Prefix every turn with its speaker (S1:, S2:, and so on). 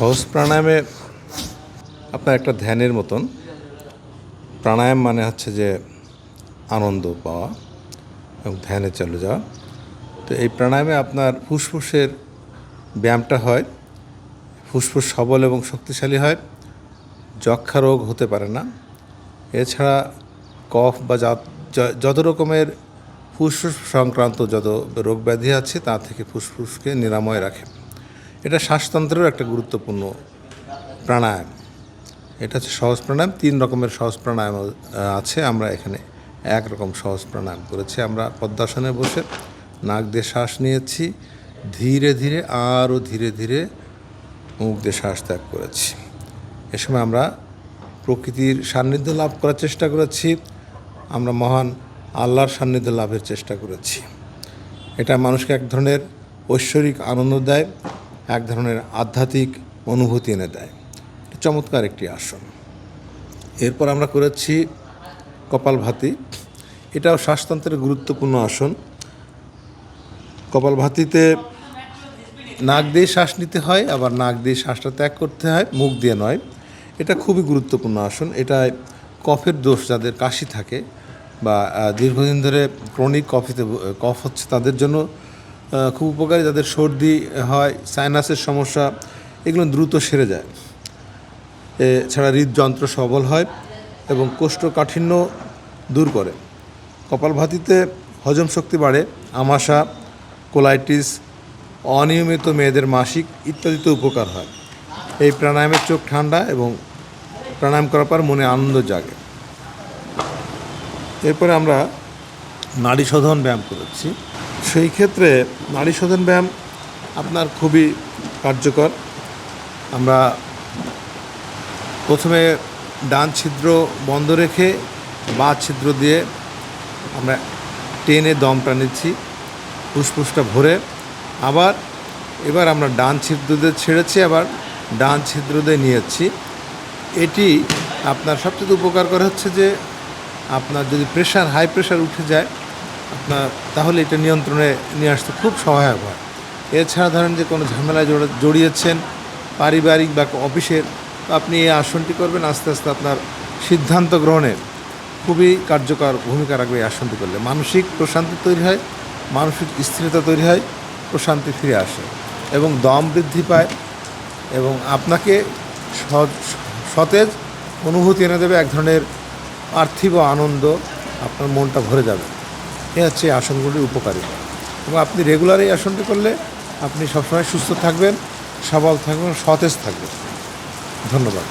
S1: সহজ প্রাণায়ামে আপনার একটা ধ্যানের মতন। প্রাণায়াম মানে হচ্ছে যে আনন্দ পাওয়া এবং ধ্যানে চলে যাওয়া। তো এই প্রাণায়ামে আপনার ফুসফুসের ব্যায়ামটা হয়, ফুসফুস সবল এবং শক্তিশালী হয়, যক্ষ্মা রোগ হতে পারে না। এছাড়া কফ বা যত রকমের ফুসফুস সংক্রান্ত যত রোগ ব্যাধি আছে তা থেকে ফুসফুসকে নিরাময় রাখে। এটা শ্বাসতন্ত্রেরও একটা গুরুত্বপূর্ণ প্রাণায়াম। এটা হচ্ছে সহজ প্রাণায়াম। 3 রকমের সহজ প্রাণায়াম আছে। আমরা এখানে একরকম সহজ প্রাণায়াম করেছি। আমরা পদ্মাসনে বসে নাক দিয়ে শ্বাস নিয়েছি, ধীরে ধীরে আরও ধীরে ধীরে মুখ দিয়ে শ্বাস ত্যাগ করেছি। এ সময় আমরা প্রকৃতির সান্নিধ্য লাভ করার চেষ্টা করেছি, আমরা মহান আল্লাহর সান্নিধ্য লাভের চেষ্টা করেছি। এটা মানুষকে এক ধরনের ঐশ্বরিক আনন্দ দেয়, এক ধরনের আধ্যাত্মিক অনুভূতি এনে দেয়। চমৎকার একটি আসন। এরপর আমরা করেছি কপালভাতি। এটাও শ্বাসতন্ত্রের গুরুত্বপূর্ণ আসন। কপালভাতিতে নাক দিয়ে শ্বাস নিতে হয়, আবার নাক দিয়ে শ্বাসটা ত্যাগ করতে হয়, মুখ দিয়ে নয়। এটা খুবই গুরুত্বপূর্ণ আসন। এটায় কফের দোষ, যাদের কাশি থাকে বা দীর্ঘদিন ধরে ক্রনিক কফ হচ্ছে তাদের জন্য খুব উপকারী। যাদের সর্দি হয়, সাইনাসের সমস্যা, এগুলো দ্রুত সেরে যায়। এছাড়া হৃদযন্ত্র সবল হয় এবং কোষ্ঠকাঠিন্য দূর করে। কপালভাতিতে হজম শক্তি বাড়ে, আমাশা, কোলাইটিস, অনিয়মিত মেয়েদের মাসিক ইত্যাদিতে উপকার হয়। এই প্রাণায়ামের চোখ ঠান্ডা এবং প্রাণায়াম করার পর মনে আনন্দ জাগে। এরপরে আমরা নাড়ি শোধন ব্যায়াম করেছি। সেই ক্ষেত্রে নাড়ি শোধন ব্যায়াম আপনার খুবই কার্যকর। আমরা প্রথমে ডান ছিদ্র বন্ধ রেখে বাঁ ছিদ্র দিয়ে আমরা টেনে দমটা নিচ্ছি, ফুসফুসটা ভরে। এবার আমরা ডান ছিদ্র দিয়ে ছেড়েছি, আবার ডান ছিদ্র দিয়ে নিয়েছি। এটি আপনার সবচেয়ে উপকার করে হচ্ছে যে আপনার যদি হাই প্রেশার উঠে যায় তাহলে এটা নিয়ন্ত্রণে নিয়ে আসতে খুব সহায়ক হয়। এছাড়া ধরেন যে কোনো ঝামেলায় জড়িয়েছেন পারিবারিক বা অফিসের, আপনি এই আসনটি করবেন, আস্তে আস্তে আপনার সিদ্ধান্ত গ্রহণে খুবই কার্যকর ভূমিকা রাখবে। এই আসনটি করলে মানসিক প্রশান্তি তৈরি হয়, মানসিক স্থিরতা তৈরি হয়, প্রশান্তি ফিরে আসে এবং দম বৃদ্ধি পায় এবং আপনাকে সতেজ অনুভূতি এনে দেবে, এক ধরনের পার্থিব আনন্দ, আপনার মনটা ভরে যাবে। এ হচ্ছে এই আসনগুলির উপকারিতা। এবং আপনি রেগুলার এই আসনটি করলে আপনি সবসময় সুস্থ থাকবেন, সবল থাকবেন, সতেজ থাকবেন। ধন্যবাদ।